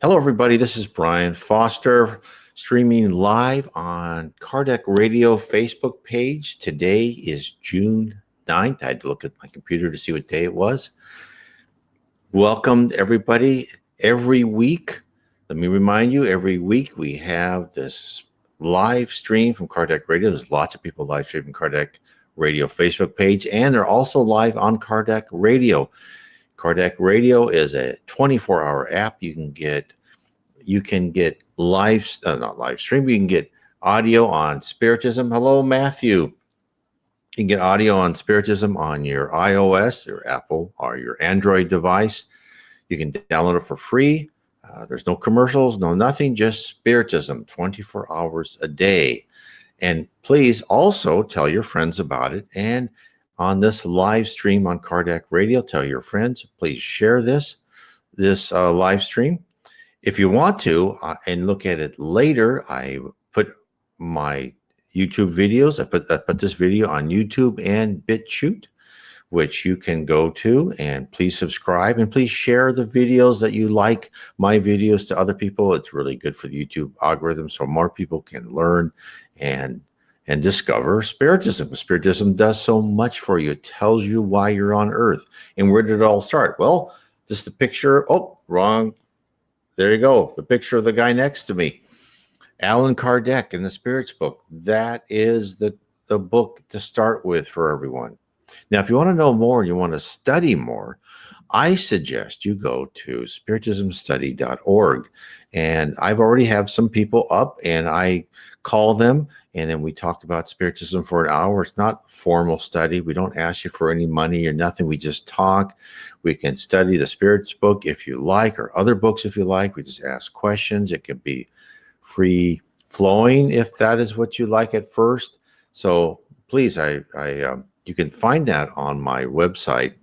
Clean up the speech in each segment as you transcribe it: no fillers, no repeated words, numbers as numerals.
Hello, everybody. This is Brian Foster, streaming live on Kardec Radio Facebook page. Today is June 9th. I had to look at my computer to see what day it was. Welcome, everybody. Every week, let me remind you, every week we have this live stream from Kardec Radio. There's lots of people live streaming Kardec Radio Facebook page, and they're also live on Kardec Radio. Kardec Radio is a 24-hour app. You can get live, not live stream. You can get audio on Spiritism. Hello, Matthew. You can get audio on Spiritism on your iOS, your Apple, or your Android device. You can download it for free. There's no commercials, no nothing, just Spiritism, 24 hours a day. And please also tell your friends about it. And on this live stream on Kardec Radio, tell your friends, please share this live stream. If you want to and look at it later, I put my YouTube videos. I put this video on YouTube and BitChute, which you can go to, and please subscribe and please share the videos that you like, my videos, to other people. It's really good for the YouTube algorithm, so more people can learn and discover Spiritism. Spiritism does so much for you. It tells you why you're on Earth. And where did it all start? Well, just the picture. Oh, wrong. There you go. The picture of the guy next to me. Allan Kardec in the Spirits book. That is the book to start with for everyone. Now, if you want to know more and you want to study more, I suggest you go to spiritismstudy.org. And I've already have some people up, and I call them, and then we talk about Spiritism for an hour. It's not formal study. We don't ask you for any money or nothing. We just talk. We can study the Spirits book if you like, or other books if you like. We just ask questions. It can be free flowing if that is what you like at first. So please, you can find that on my website.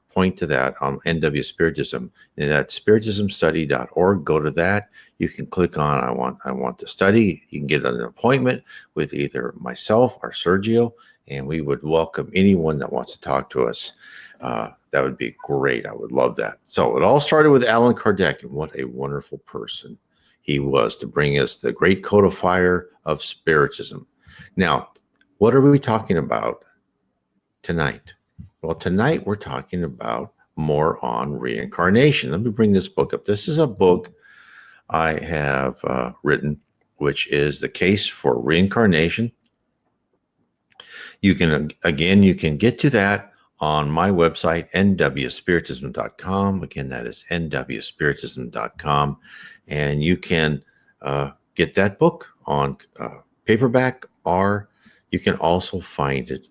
Point to that on NW Spiritism, and at spiritismstudy.org. Go to that. You can click on I want to study. You can get an appointment with either myself or Sergio, and we would welcome anyone that wants to talk to us. That would be great. I would love that. So it all started with Allan Kardec, and what a wonderful person he was to bring us the great codifier of Spiritism. Now, what are we talking about tonight? Well, tonight we're talking about more on reincarnation. Let me bring this book up. This is a book I have written, which is The Case for Reincarnation. You can get to that on my website, nwspiritism.com. Again, that is nwspiritism.com. And you can get that book on paperback, or you can also find it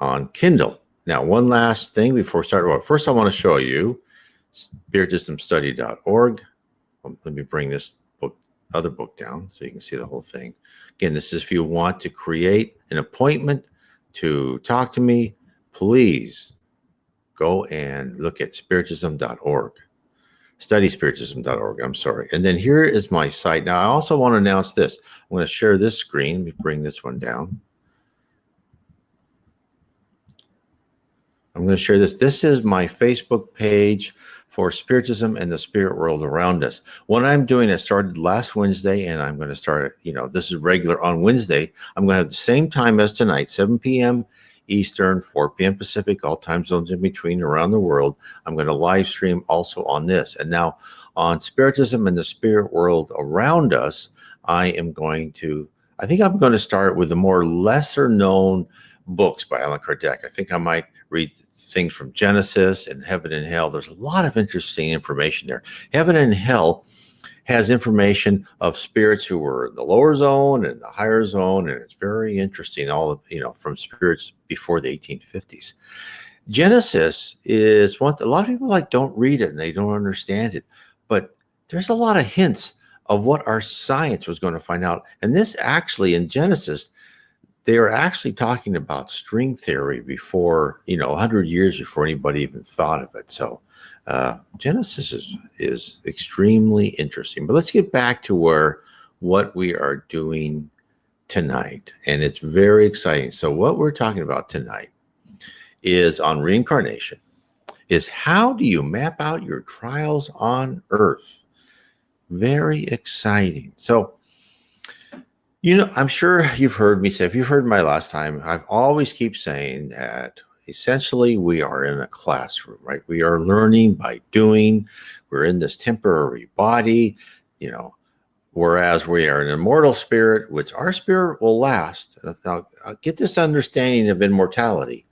on Kindle. Now, one last thing before we start. Well, first, I want to show you spiritismstudy.org. Let me bring this other book down so you can see the whole thing. Again, this is if you want to create an appointment to talk to me, please go and look at spiritism.org. Studyspiritism.org, I'm sorry. And then here is my site. Now, I also want to announce this. I'm going to share this screen. Let me bring this one down. I'm going to share this. This is my Facebook page for Spiritism and the spirit world around us. What I'm doing, I started last Wednesday, and I'm going to start, this is regular on Wednesday. I'm going to have the same time as tonight, 7 p.m. Eastern, 4 p.m. Pacific, all time zones in between around the world. I'm going to live stream also on this. And now on Spiritism and the spirit world around us, I think I'm going to start with the more lesser known books by Allan Kardec. I think I might read things from Genesis and Heaven and Hell. There's a lot of interesting information there. Heaven and Hell has information of spirits who were in the lower zone and the higher zone, and it's very interesting, all of, from spirits before the 1850s. Genesis is one, a lot of people don't read it and they don't understand it, but there's a lot of hints of what our science was going to find out. And this actually, in Genesis, they are actually talking about string theory before, 100 years before anybody even thought of it. So Genesis is extremely interesting. But let's get back to what we are doing tonight. And it's very exciting. So what we're talking about tonight is on reincarnation, is how do you map out your trials on Earth? Very exciting. So, I'm sure you've heard me say, if you've heard my last time, I've always keep saying that essentially we are in a classroom, right? We are learning by doing. We're in this temporary body, you know, whereas we are an immortal spirit, which our spirit will last. Now, get this understanding of immortality.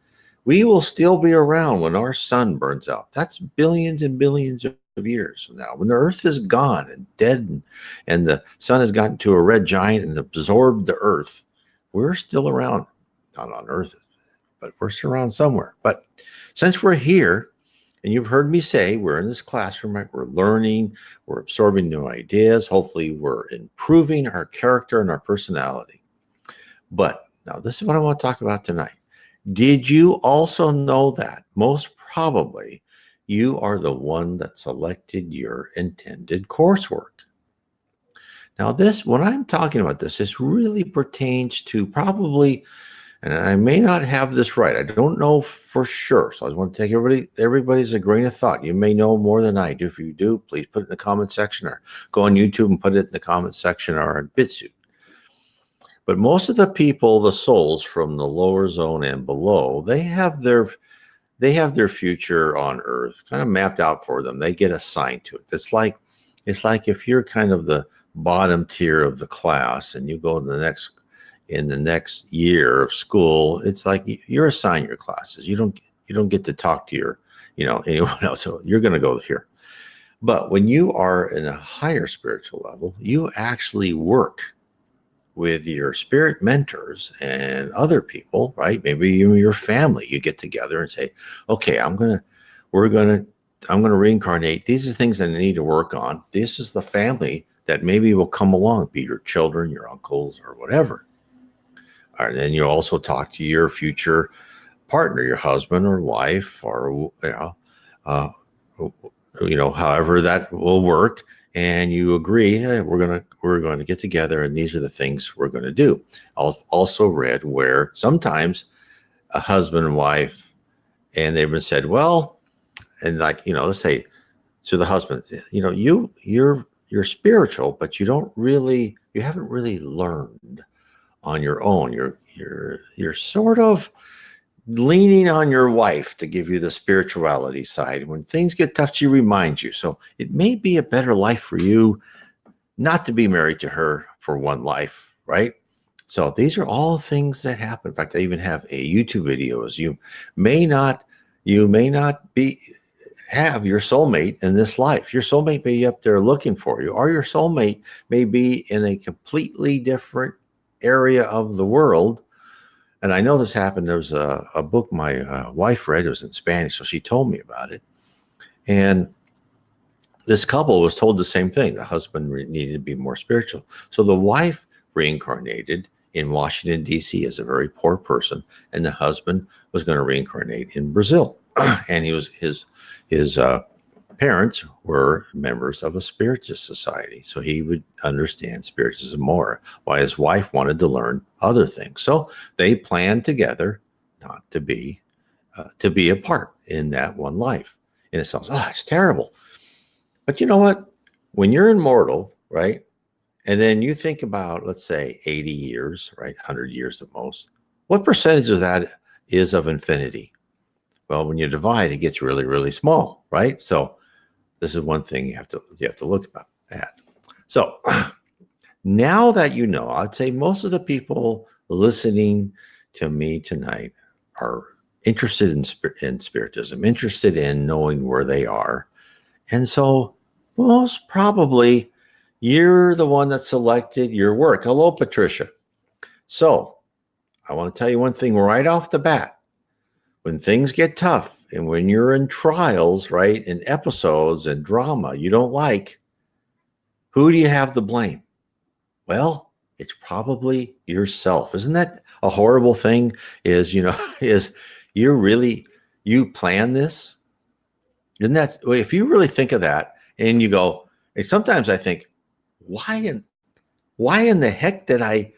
We will still be around when our sun burns out. That's billions and billions of years from now. When the earth is gone and dead and the sun has gotten to a red giant and absorbed the earth, we're still around. Not on earth, but we're still around somewhere. But since we're here, and you've heard me say we're in this classroom, right? We're learning, we're absorbing new ideas. Hopefully, we're improving our character and our personality. But now, this is what I want to talk about tonight. Did you also know that most probably you are the one that selected your intended coursework? Now, when I'm talking about this really pertains to probably, and I may not have this right. I don't know for sure. So I just want to take everybody's a grain of thought. You may know more than I do. If you do, please put it in the comment section or go on YouTube and put it in the comment section or on BitSuit. But most of the people, the souls from the lower zone and below, they have their future on Earth kind of mapped out for them. They get assigned to it. It's like if you're kind of the bottom tier of the class and you go in the next year of school, it's like you're assigned your classes. You don't get to talk to anyone else. So you're going to go here. But when you are in a higher spiritual level, you actually work with your spirit mentors and other people, right? Maybe your family. You get together and say, okay, I'm going to reincarnate. These are the things that I need to work on. This is the family that maybe will come along, be your children, your uncles, or whatever. All right, and then you also talk to your future partner, your husband or wife, or however that will work, and you agree, hey, we're going to get together, and these are the things we're going to do. I've also read where sometimes a husband and wife, and they've been said, well, and let's say to the husband, you're spiritual, but you haven't really learned on your own. You're sort of leaning on your wife to give you the spirituality side. When things get tough, she reminds you. So it may be a better life for you not to be married to her for one life, right? So these are all things that happen. In fact, I even have a YouTube video. As you may not have your soulmate in this life. Your soulmate may be up there looking for you, or your soulmate may be in a completely different area of the world. And I know this happened. There was a book my wife read. It was in Spanish, so she told me about it. And this couple was told the same thing. The husband needed to be more spiritual. So the wife reincarnated in Washington, D.C. as a very poor person, and the husband was going to reincarnate in Brazil. And his parents were members of a Spiritist society, so he would understand Spiritism more, while his wife wanted to learn other things. So they planned together not to be apart in that one life. And it sounds, it's terrible. But you know what? When you're immortal, right? And then you think about, let's say, 80 years, right? 100 years at most. What percentage of that is of infinity? Well, when you divide, it gets really, really small, right? So this is one thing you have to look at. So now that you know, I'd say most of the people listening to me tonight are interested in Spiritism, interested in knowing where they are. And so most probably you're the one that selected your work. Hello, Patricia. So I want to tell you one thing right off the bat. When things get tough and when you're in trials, right, in episodes and drama you don't like, who do you have to blame? Well, it's probably yourself. Isn't that a horrible thing? Is you plan this? Isn't that, if you really think of that and you go, and sometimes I think, why in the heck did I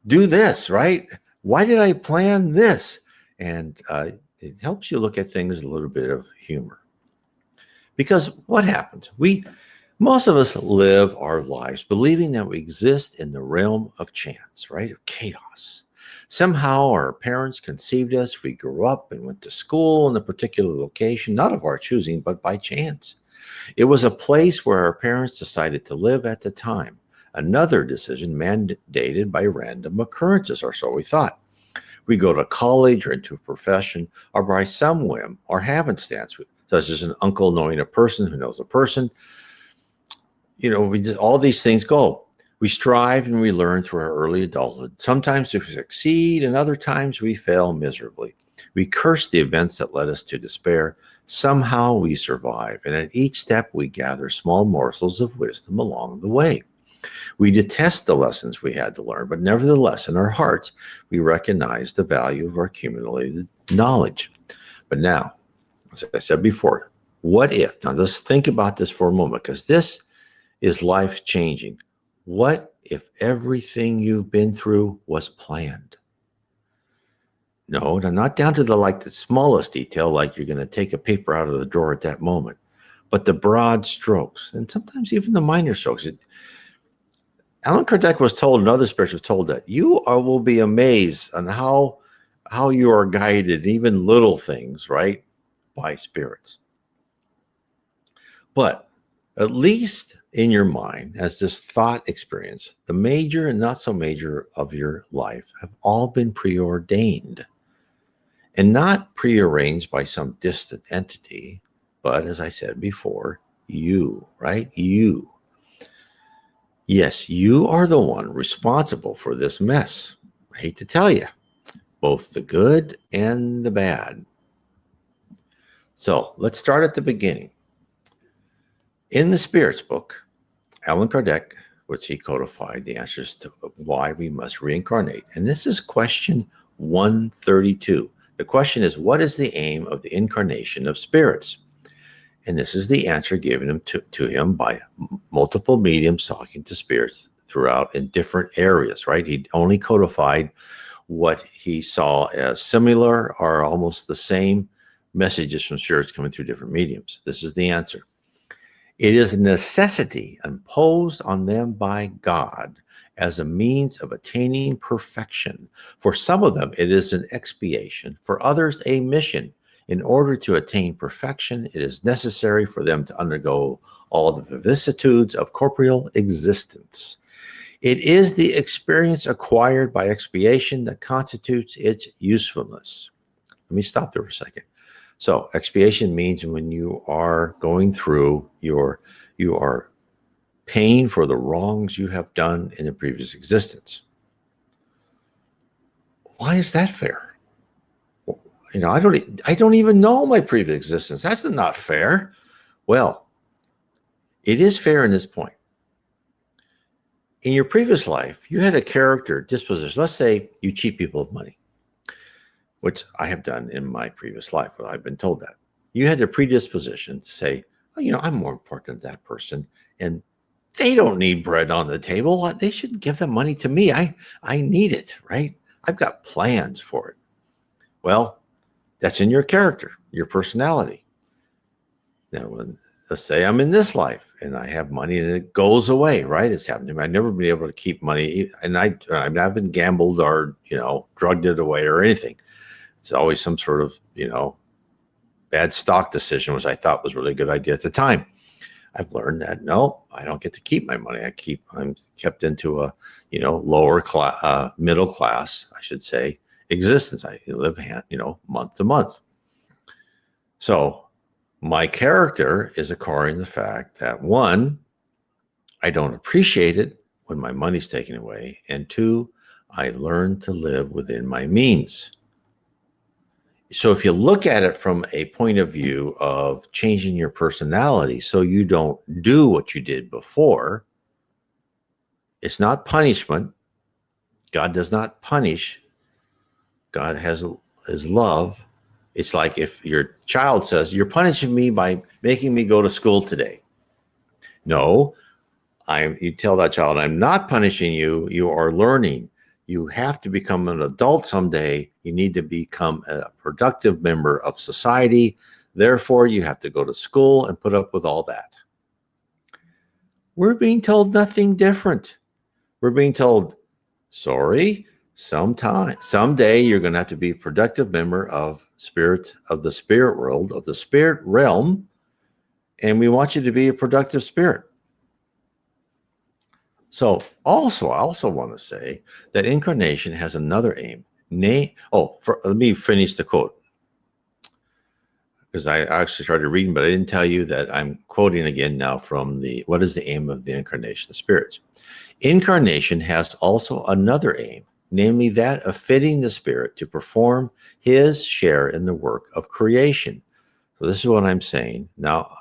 do this, right? Why did I plan this? And it helps you look at things a little bit of humor. Because what happens? Most of us live our lives believing that we exist in the realm of chance, right? Of chaos. Somehow our parents conceived us, we grew up and went to school in a particular location, not of our choosing, but by chance. It was a place where our parents decided to live at the time. Another decision mandated by random occurrences, or so we thought. We go to college or into a profession, or by some whim or happenstance, such as an uncle knowing a person who knows a person. We just all these things go. We strive and we learn through our early adulthood. Sometimes we succeed, and other times we fail miserably. We curse the events that led us to despair. Somehow we survive, and at each step we gather small morsels of wisdom along the way. We detest the lessons we had to learn, but nevertheless, in our hearts, we recognize the value of our accumulated knowledge. But now, as I said before, what if? Now, let's think about this for a moment, because this is life changing. What if everything you've been through was planned? No, not down to the smallest detail, like you're going to take a paper out of the drawer at that moment, but the broad strokes, and sometimes even the minor strokes. Allan Kardec was told, and other spirits was told, that will be amazed on how you are guided, even little things, right, by spirits. But at least in your mind, as this thought experience, the major and not so major of your life have all been preordained and not prearranged by some distant entity, but as I said before, you, right? You. Yes, you are the one responsible for this mess. I hate to tell you, both the good and the bad. So let's start at the beginning. In the Spirits book, Allan Kardec, which he codified the answers to why we must reincarnate. And this is question 132. The question is, what is the aim of the incarnation of spirits? And this is the answer given to him by multiple mediums talking to spirits throughout in different areas, right? He only codified what he saw as similar or almost the same messages from spirits coming through different mediums. This is the answer. It is a necessity imposed on them by God as a means of attaining perfection. For some of them, it is an expiation. For others, a mission. In order to attain perfection, it is necessary for them to undergo all the vicissitudes of corporeal existence. It is the experience acquired by expiation that constitutes its usefulness. Let me stop there for a second. So expiation means when you are going through you are paying for the wrongs you have done in a previous existence. Why is that fair? I don't even know my previous existence. That's not fair. Well, it is fair in this point. In your previous life, you had a character disposition. Let's say you cheat people of money, which I have done in my previous life. Well, I've been told that. You had a predisposition to say, oh, I'm more important than that person, and they don't need bread on the table. They should give the money to me. I need it, right? I've got plans for it. Well, that's in your character, your personality. Now, let's say I'm in this life and I have money and it goes away, right? It's happened to me. I've never been able to keep money, and I've been gambled or drugged it away or anything. It's always some sort of bad stock decision, which I thought was a really good idea at the time. I've learned that no, I don't get to keep my money. I'm kept into a lower class, middle class, I should say, existence. I live month to month. So my character is acquiring the fact that, one, I don't appreciate it when my money's taken away, and two, I learn to live within my means. So if you look at it from a point of view of changing your personality so you don't do what you did before, it's not punishment. God does not punish. God has love. It's like if your child says, you're punishing me by making me go to school today. No, you tell that child, I'm not punishing you. You are learning. You have to become an adult someday. You need to become a productive member of society. Therefore, you have to go to school and put up with all that. We're being told nothing different. We're being told, sorry, someday you're going to have to be a productive member of the spirit world, of the spirit realm, and we want you to be a productive spirit. So I also want to say that incarnation has another aim. Let me finish the quote, because I actually started reading, but I didn't tell you that I'm quoting again now from what is the aim of the incarnation of spirits? Incarnation has also another aim, namely that of fitting the spirit to perform his share in the work of creation. So this is what I'm saying now,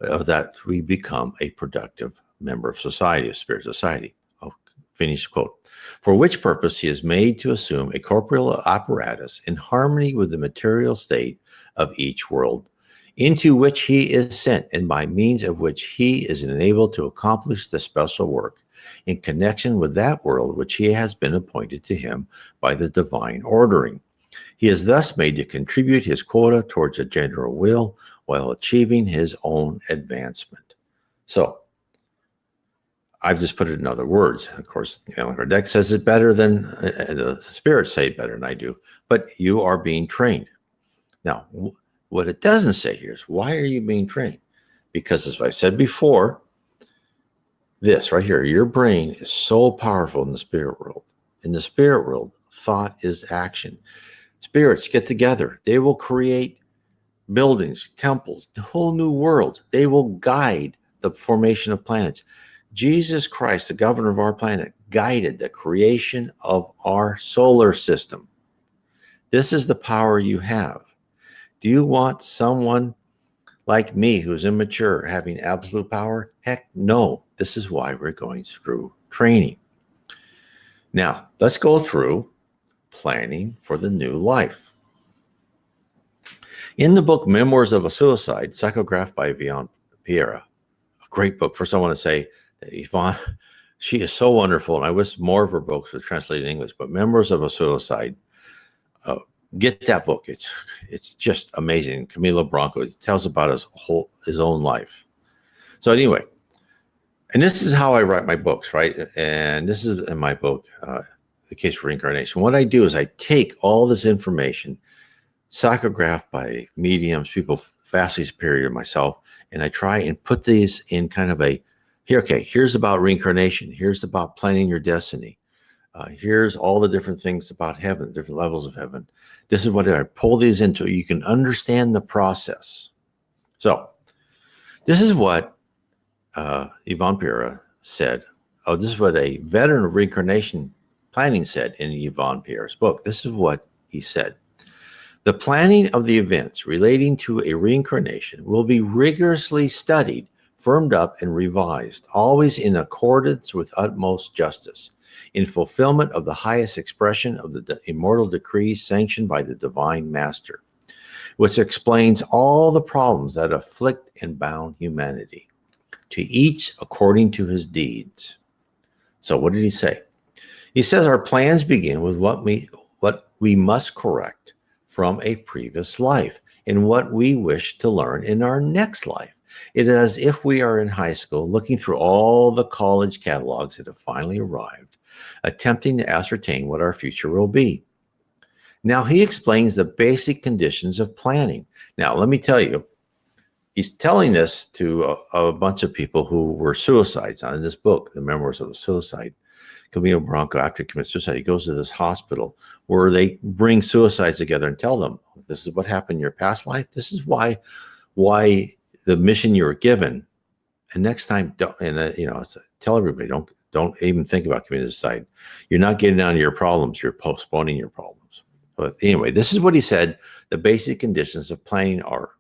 that we become a productive member of society, of spirit society. I'll finish the quote. For which purpose he is made to assume a corporeal apparatus in harmony with the material state of each world, into which he is sent, and by means of which he is enabled to accomplish the special work in connection with that world which he has been appointed to him by the divine ordering. He is thus made to contribute his quota towards a general will while achieving his own advancement. So, I've just put it in other words. Of course, Allan Kardec says it better than the spirits say it better than I do, but you are being trained. Now, what it doesn't say here is, why are you being trained? Because, as I said before, this right here, your brain is so powerful in the spirit world. In the spirit world, thought is action. Spirits get together. They will create buildings, temples, whole new worlds. They will guide the formation of planets. Jesus Christ, the governor of our planet, guided the creation of our solar system. This is the power you have. Do you want someone like me who's immature having absolute power? Heck no. This is why we're going through training. Now, let's go through planning for the new life. In the book Memoirs of a Suicide, psychographed by Yvonne Pereira, a great book for someone to say that Yvonne, she is so wonderful, and I wish more of her books were translated in English, but Memoirs of a Suicide, get that book. It's just amazing. Camilo Branco tells about his own life. So anyway, and this is how I write my books, right? And this is in my book, The Case for Reincarnation. What I do is I take all this information, psychographed by mediums, people vastly superior to myself, and I try and put these in kind of here's about reincarnation. Here's about planning your destiny. Here's all the different things about heaven, different levels of heaven. This is what I pull these into. You can understand the process. So this is what Yvonne Pereira said. Oh, this is what a veteran of reincarnation planning said in Yvonne Pereira's book. This is what he said. The planning of the events relating to a reincarnation will be rigorously studied, firmed up, and revised, always in accordance with utmost justice, in fulfillment of the highest expression of the immortal decrees sanctioned by the Divine Master, which explains all the problems that afflict and bound humanity, to each according to his deeds. So what did he say? He says our plans begin with what we must correct from a previous life and what we wish to learn in our next life. It is as if we are in high school looking through all the college catalogs that have finally arrived, attempting to ascertain what our future will be. Now, he explains the basic conditions of planning. Now, let me tell you, he's telling this to a bunch of people who were suicides. In this book, The Memoirs of a Suicide, Camilo Branco, after he commits suicide, he goes to this hospital where they bring suicides together and tell them, this is what happened in your past life. This is why the mission you were given. And next time, tell everybody, don't even think about committing suicide. You're not getting down to your problems. You're postponing your problems. But anyway, this is what he said. The basic conditions of planning are.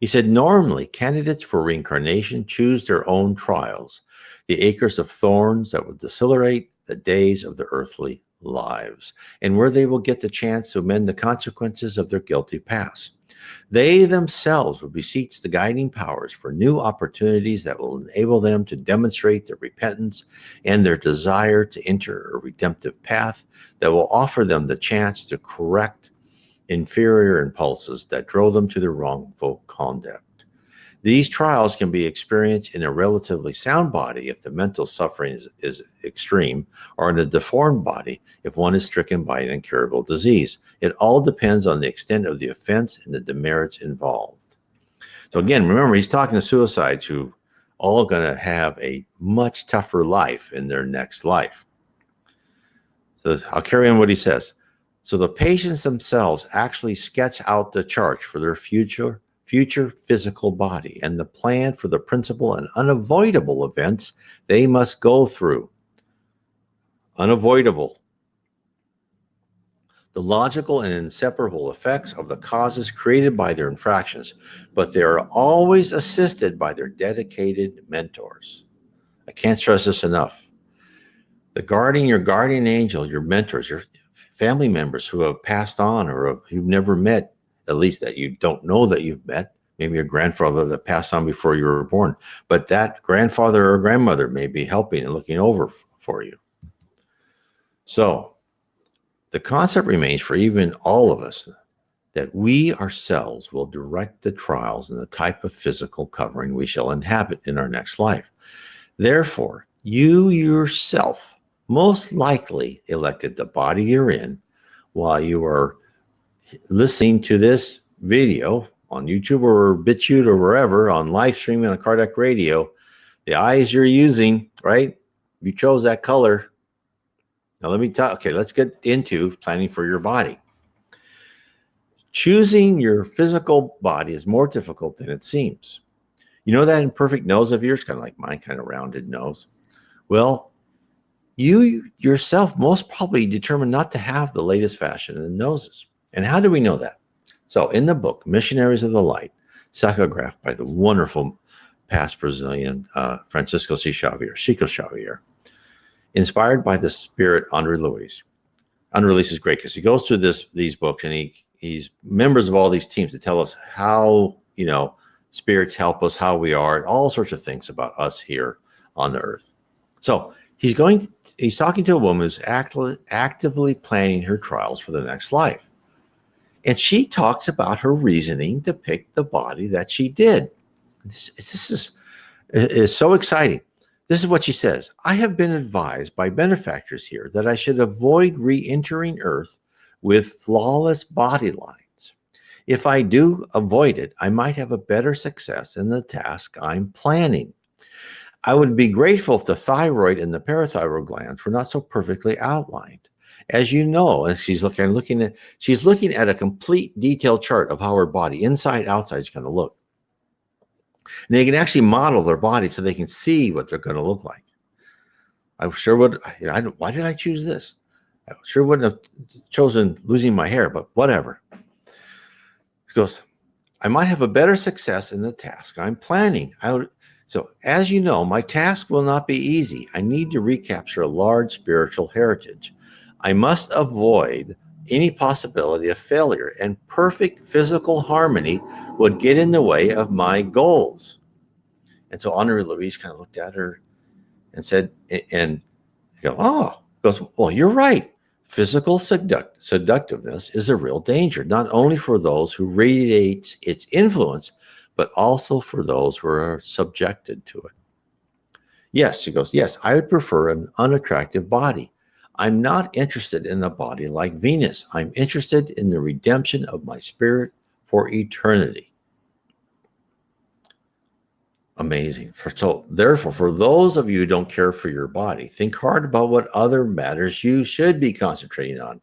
He said, normally, candidates for reincarnation choose their own trials, the acres of thorns that will decelerate the days of their earthly lives, and where they will get the chance to amend the consequences of their guilty past. They themselves will beseech the guiding powers for new opportunities that will enable them to demonstrate their repentance and their desire to enter a redemptive path that will offer them the chance to correct inferior impulses that drove them to their wrongful conduct. These trials can be experienced in a relatively sound body if the mental suffering is extreme, or in a deformed body if one is stricken by an incurable disease. It all depends on the extent of the offense and the demerits involved. So again, remember, he's talking to suicides who all going to have a much tougher life in their next life. So I'll carry on what he says. So the patients themselves actually sketch out the chart for their future physical body and the plan for the principal and unavoidable events they must go through. Unavoidable. The logical and inseparable effects of the causes created by their infractions, but they are always assisted by their dedicated mentors. I can't stress this enough. Your guardian angel, your mentors, your family members who have passed on or you've never met, at least that you don't know that you've met, maybe your grandfather that passed on before you were born, but that grandfather or grandmother may be helping and looking over for you. So the concept remains for even all of us that we ourselves will direct the trials and the type of physical covering we shall inhabit in our next life. Therefore, you yourself most likely elected the body you're in while you are listening to this video on YouTube or BitChute or wherever, on live streaming on Kardec Radio. The eyes you're using, right? You chose that color. Now let me talk. Okay, let's get into planning for your body. Choosing your physical body is more difficult than it seems. You know that imperfect nose of yours, kind of like mine, kind of rounded nose? Well, you yourself most probably determined not to have the latest fashion in noses. And how do we know that? So in the book, Missionaries of the Light, psychographed by the wonderful past Brazilian Francisco C. Xavier, Chico Xavier, inspired by the spirit Andre Luis. Andre Luis is great because he goes through these books and he's members of all these teams to tell us how, spirits help us, how we are, all sorts of things about us here on the earth. So he's talking to a woman who's actively planning her trials for the next life. And she talks about her reasoning to pick the body that she did. This is so exciting. This is what she says. I have been advised by benefactors here that I should avoid re-entering Earth with flawless body lines. If I do avoid it, I might have a better success in the task I'm planning. I would be grateful if the thyroid and the parathyroid glands were not so perfectly outlined. As you know, as she's looking at a complete detailed chart of how her body, inside, outside, is going to look. And they can actually model their body so they can see what they're going to look like. I sure would. Why did I choose this? I sure wouldn't have chosen losing my hair, but whatever. She goes, I might have a better success in the task I'm planning. So as you know, my task will not be easy. I need to recapture a large spiritual heritage. I must avoid any possibility of failure, and perfect physical harmony would get in the way of my goals. And so Andre Luis kind of looked at her and said, and goes, well, you're right. Physical seductiveness is a real danger, not only for those who radiate its influence, but also for those who are subjected to it. Yes, she goes, yes, I would prefer an unattractive body. I'm not interested in a body like Venus. I'm interested in the redemption of my spirit for eternity. Amazing. So therefore, for those of you who don't care for your body, think hard about what other matters you should be concentrating on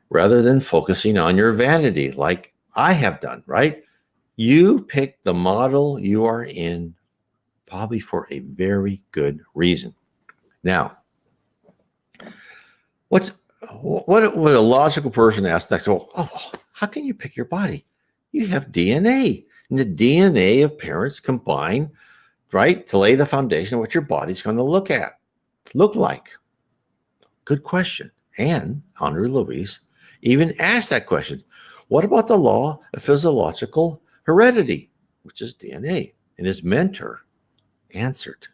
rather than focusing on your vanity like I have done, right? You pick the model you are in probably for a very good reason. Now, what would a logical person ask next? Oh, how can you pick your body? You have DNA. And the DNA of parents combine, right, to lay the foundation of what your body's going to look like. Good question. And Andre Luis even asked that question. What about the law of physiological heredity, which is DNA? And his mentor answered.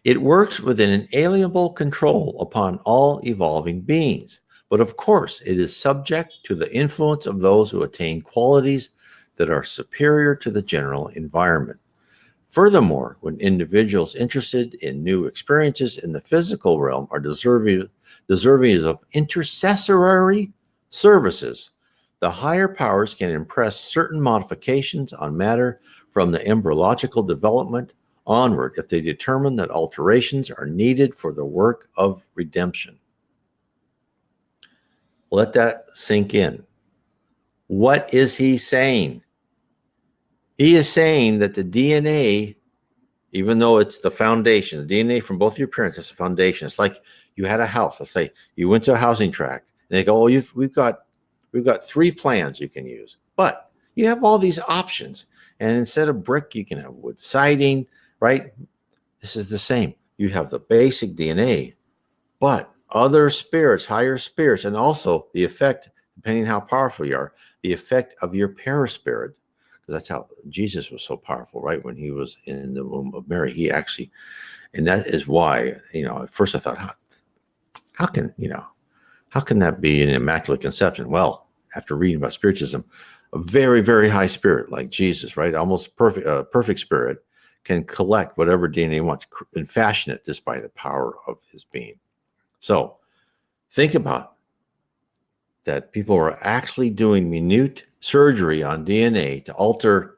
It works with an inalienable control upon all evolving beings, but of course it is subject to the influence of those who attain qualities that are superior to the general environment. Furthermore, when individuals interested in new experiences in the physical realm are deserving of intercessory services, the higher powers can impress certain modifications on matter from the embryological development onward if they determine that alterations are needed for the work of redemption. Let that sink in. What is he saying? He is saying that the DNA, even though it's the foundation, the DNA from both your parents is the foundation. It's like you had a house. Let's say you went to a housing tract, and they go, "Oh, we've got 3 plans you can use, but you have all these options. And instead of brick, you can have wood siding, right? This is the same. You have the basic DNA, but other spirits, higher spirits, and also the effect, depending on how powerful you are, the effect of your paraspirit." Because that's how Jesus was so powerful, right? When he was in the womb of Mary, he actually, and that is why, at first I thought, how can that be an immaculate conception? Well, after reading about Spiritism, a very, very high spirit like Jesus, right? Almost perfect spirit can collect whatever DNA he wants and fashion it just by the power of his being. So think about that people are actually doing minute surgery on DNA to alter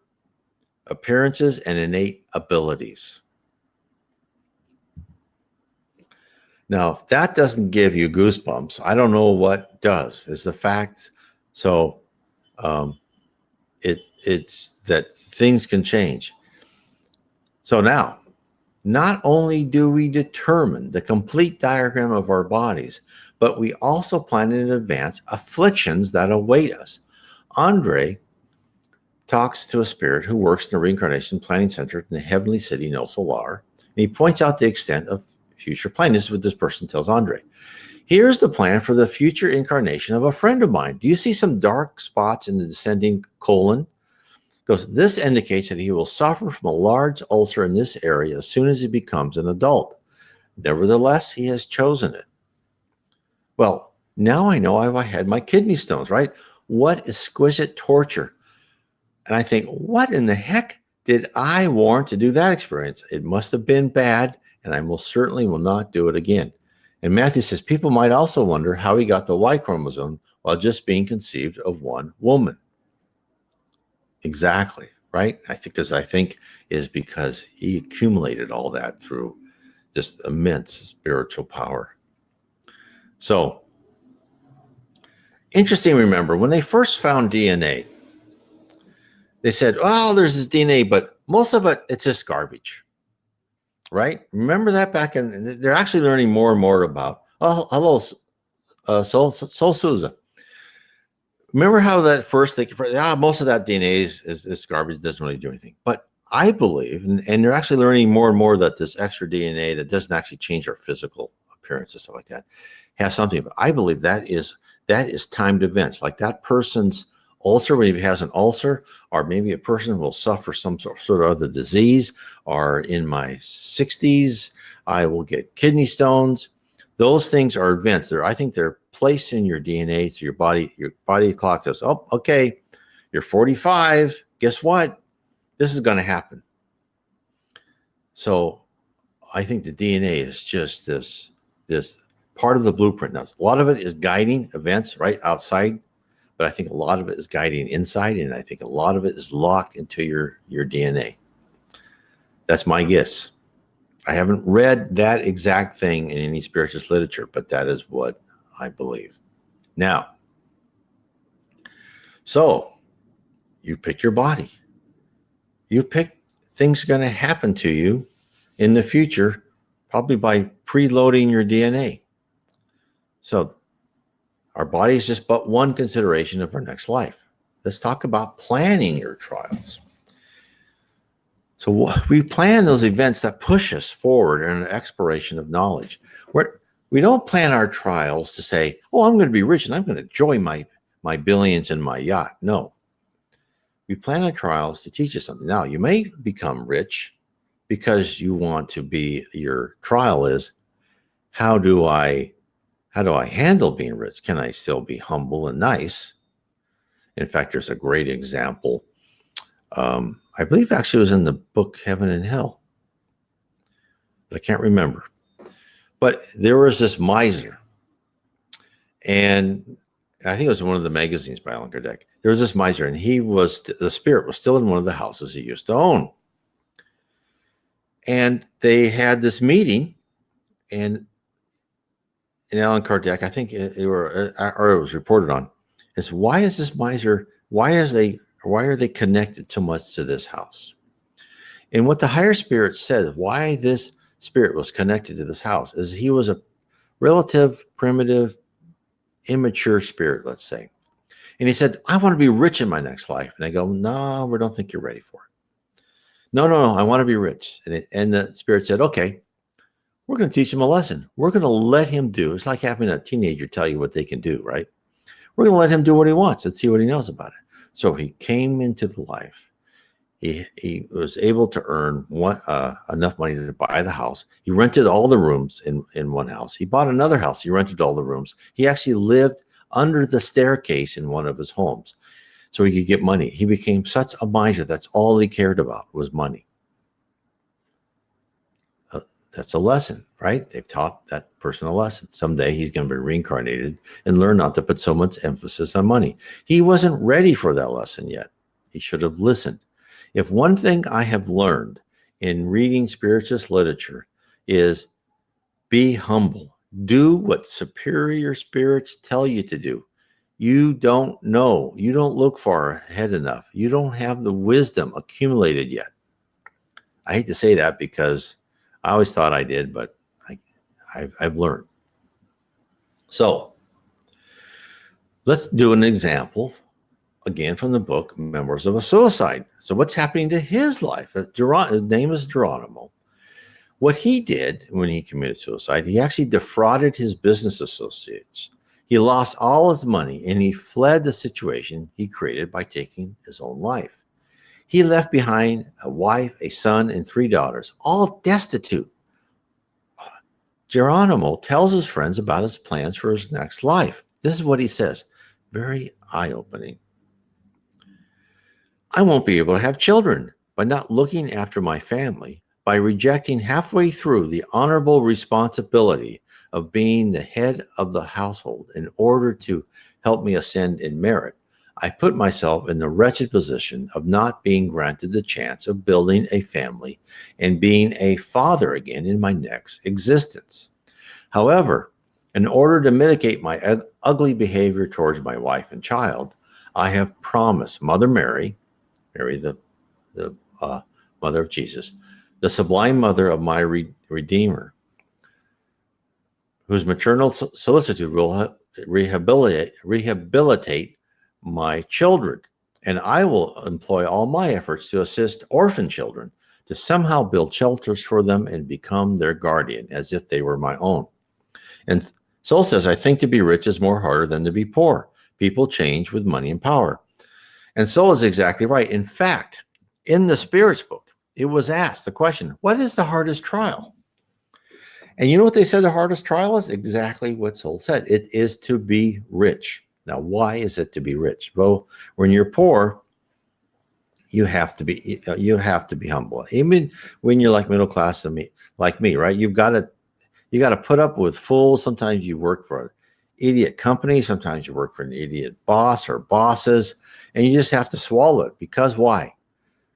appearances and innate abilities. Now, if that doesn't give you goosebumps, I don't know what does. Is the fact. So it's that things can change. So now, not only do we determine the complete diagram of our bodies, but we also plan in advance afflictions that await us. Andre talks to a spirit who works in the Reincarnation Planning Center in the heavenly city, No Solar, and he points out the extent of future planning. This is what this person tells Andre. Here's the plan for the future incarnation of a friend of mine. Do you see some dark spots in the descending colon? Because this indicates that he will suffer from a large ulcer in this area as soon as he becomes an adult. Nevertheless, he has chosen it. Well, now I know I had my kidney stones, right? What exquisite torture. And I think, what in the heck did I warrant to do that experience? It must have been bad, and I most certainly will not do it again. And Matthew says, people might also wonder how he got the Y chromosome while just being conceived of one woman. Exactly, right? I think is because he accumulated all that through just immense spiritual power. So, interesting to remember, when they first found DNA, they said, oh, there's this DNA, but most of it, it's just garbage, right? Remember that back in, they're actually learning more and more about, oh, hello, Sol Souza. Remember how that first thing, most of that DNA is garbage, doesn't really do anything. But I believe, and they're actually learning more and more that this extra DNA that doesn't actually change our physical appearance and stuff like that has something. But I believe that is timed events, like that person's ulcer, when he has an ulcer, or maybe a person will suffer some sort of other disease, or in my 60s, I will get kidney stones. Those things are events. I think they're placed in your DNA through your body. Your body clock says, oh, okay, you're 45. Guess what? This is going to happen. So I think the DNA is just this part of the blueprint. Now, a lot of it is guiding events right outside, but I think a lot of it is guiding inside, and I think a lot of it is locked into your DNA. That's my guess. I haven't read that exact thing in any spiritualist literature, but that is what I believe. Now, so you pick your body. You pick things going to happen to you in the future, probably by preloading your DNA. So our body is just but one consideration of our next life. Let's talk about planning your trials. So we plan those events that push us forward in an exploration of knowledge. We don't plan our trials to say, oh, I'm going to be rich and I'm going to enjoy my billions and my yacht. No. We plan our trials to teach us something. Now, you may become rich because you want to be, your trial is, how do I handle being rich? Can I still be humble and nice? In fact, there's a great example I believe actually it was in the book Heaven and Hell, but I can't remember. But there was this miser, and I think it was one of the magazines by Allan Kardec. There was this miser, and the spirit was still in one of the houses he used to own. And they had this meeting, and Allan Kardec, I think it was reported on, is why is this miser? Why are they connected so much to this house? And what the higher spirit said, why this spirit was connected to this house, is he was a relative, primitive, immature spirit, let's say. And he said, I want to be rich in my next life. And I go, no, we don't think you're ready for it. No, I want to be rich. And the spirit said, okay, we're going to teach him a lesson. We're going to let him do. It's like having a teenager tell you what they can do, right? We're going to let him do what he wants and see what he knows about it. So he came into the life. He was able to earn enough money to buy the house. He rented all the rooms in one house. He bought another house. He rented all the rooms. He actually lived under the staircase in one of his homes so he could get money. He became such a miser. That's all he cared about was money. That's a lesson, right? They've taught that person a lesson. Someday he's going to be reincarnated and learn not to put so much emphasis on money. He wasn't ready for that lesson yet. He should have listened. If one thing I have learned in reading spiritualist literature is be humble. Do what superior spirits tell you to do. You don't know. You don't look far ahead enough. You don't have the wisdom accumulated yet. I hate to say that because I always thought I did, but I've learned. So let's do an example again from the book Memoirs of a Suicide. So what's happening to his life? His name is Geronimo. What he did when he committed suicide, he actually defrauded his business associates. He lost all his money and he fled the situation he created by taking his own life. He left behind a wife, a son, and 3 daughters, all destitute. Geronimo tells his friends about his plans for his next life. This is what he says. Very eye-opening. I won't be able to have children by not looking after my family, by rejecting halfway through the honorable responsibility of being the head of the household in order to help me ascend in merit. I put myself in the wretched position of not being granted the chance of building a family and being a father again in my next existence. However, in order to mitigate my ugly behavior towards my wife and child, I have promised Mother Mary, the mother of Jesus, the sublime mother of my Redeemer, whose maternal solicitude will rehabilitate my children, and I will employ all my efforts to assist orphan children to somehow build shelters for them and become their guardian as if they were my own. And Soul says, I think to be rich is more harder than to be poor. People change with money and power. And Soul is exactly right. In fact, in the Spirits book, it was asked the question, what is the hardest trial? And you know what they said the hardest trial is? Exactly what Soul said. It is to be rich. Now, why is it to be rich? Well, when you're poor, you have to be humble. Even when you're like middle class like me, right? You got to put up with fools. Sometimes you work for an idiot company. Sometimes you work for an idiot boss or bosses, and you just have to swallow it. Because why?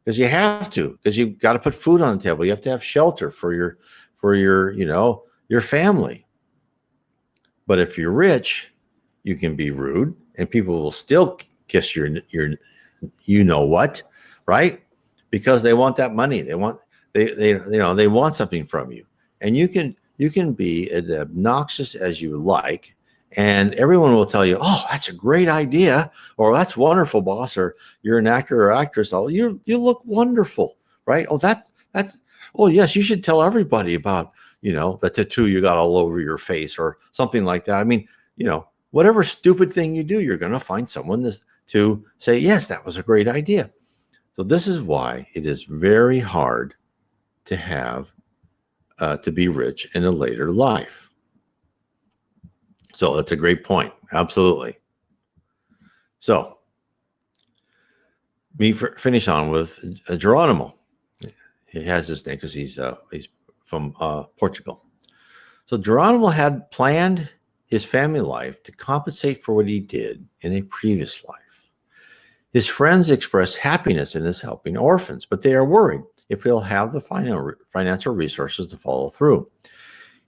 Because you have to. Because you've got to put food on the table. You have to have shelter for your family. But if you're rich, you can be rude, and people will still kiss your you know what, right? Because they want that money. They want something from you, and you can be as obnoxious as you like, and everyone will tell you, "Oh, that's a great idea," or "That's wonderful, boss," or "You're an actor or actress. Oh, you look wonderful, right? Oh, that's oh yes, you should tell everybody about the tattoo you got all over your face or something like that. I mean, whatever stupid thing you do, you're going to find someone to say, yes, that was a great idea. So this is why it is very hard to be rich in a later life. So that's a great point. Absolutely. So finish on with Geronimo. He has this name because he's from Portugal. So Geronimo had planned his family life to compensate for what he did in a previous life. His friends express happiness in his helping orphans, but they are worried if he'll have the financial resources to follow through.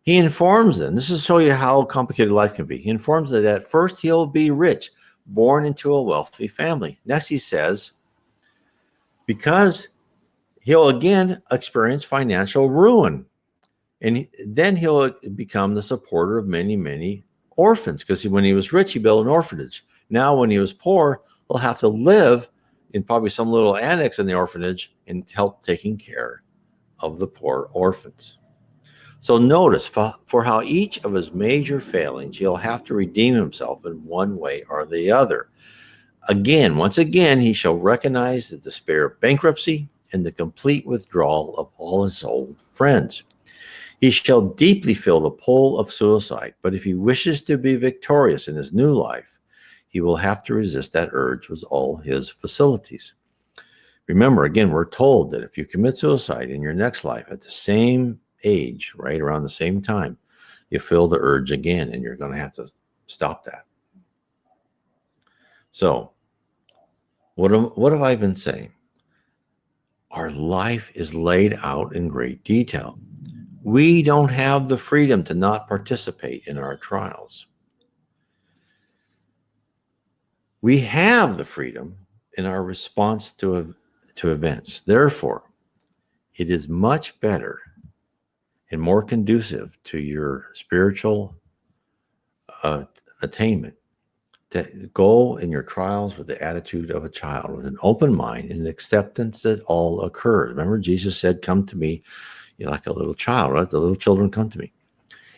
He informs them, this is to show you how complicated life can be. He informs them that at first he'll be rich, born into a wealthy family. Next, he says, because he'll again experience financial ruin. And then he'll become the supporter of many, many orphans, because when he was rich, he built an orphanage. Now, when he was poor, he'll have to live in probably some little annex in the orphanage and help taking care of the poor orphans. So notice for how each of his major failings, he'll have to redeem himself in one way or the other. Again, once again, he shall recognize the despair of bankruptcy and the complete withdrawal of all his old friends. He shall deeply feel the pull of suicide, but if he wishes to be victorious in his new life, he will have to resist that urge with all his facilities. Remember, again, we're told that if you commit suicide in your next life at the same age, right around the same time, you feel the urge again, and you're going to have to stop that. So, what have I been saying? Our life is laid out in great detail. We don't have the freedom to not participate in our trials. We have the freedom in our response to events. Therefore, it is much better and more conducive to your spiritual attainment to go in your trials with the attitude of a child, with an open mind and acceptance that all occurs. Remember, Jesus said, come to me, like a little child, right? The little children come to me.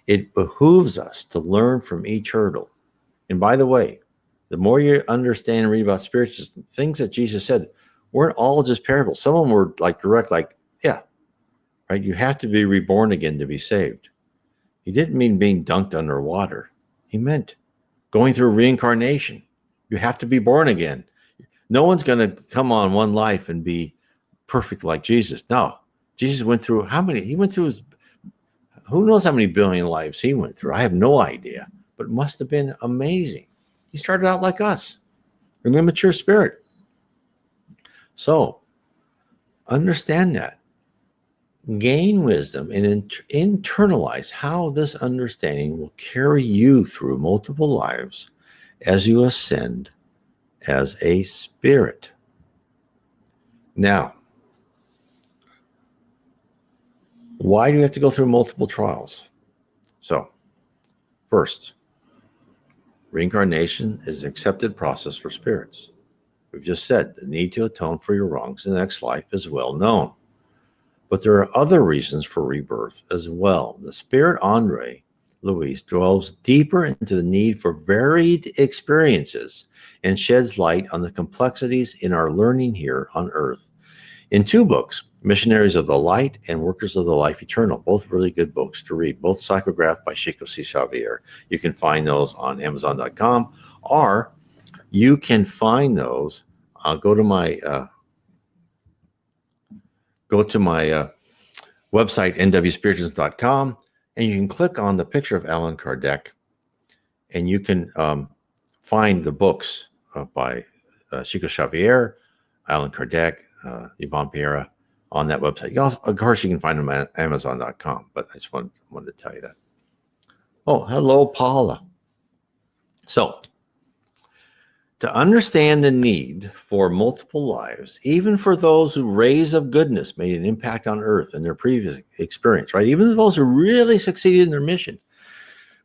It behooves us to learn from each hurdle. And by the way, the more you understand and read about spiritism, things that Jesus said weren't all just parables. Some of them were like direct, like, yeah, right? You have to be reborn again to be saved. He didn't mean being dunked underwater. He meant going through reincarnation. You have to be born again. No one's going to come on one life and be perfect like Jesus. No, Jesus went through how many? He went through, who knows how many billion lives he went through. I have no idea, but it must have been amazing. He started out like us, an immature spirit. So understand that. Gain wisdom and internalize how this understanding will carry you through multiple lives as you ascend as a spirit. Now, why do you have to go through multiple trials? So, first, reincarnation is an accepted process for spirits. We've just said the need to atone for your wrongs in the next life is well known. But there are other reasons for rebirth as well. The spirit Andre Luis delves deeper into the need for varied experiences and sheds light on the complexities in our learning here on Earth. In 2 books, Missionaries of the Light and Workers of the Life Eternal, both really good books to read, both psychographed by Chico C. Xavier. You can find those on Amazon.com, or you can find those. Go to my website, nwspiritism.com, and you can click on the picture of Allan Kardec, and you can find the books by Chico Xavier, Allan Kardec, Yvonne Pereira on that website. Of course, you can find them at Amazon.com, but I just wanted to tell you that. Oh, hello, Paula. So, to understand the need for multiple lives, even for those who rays of goodness made an impact on Earth in their previous experience, right? Even those who really succeeded in their mission,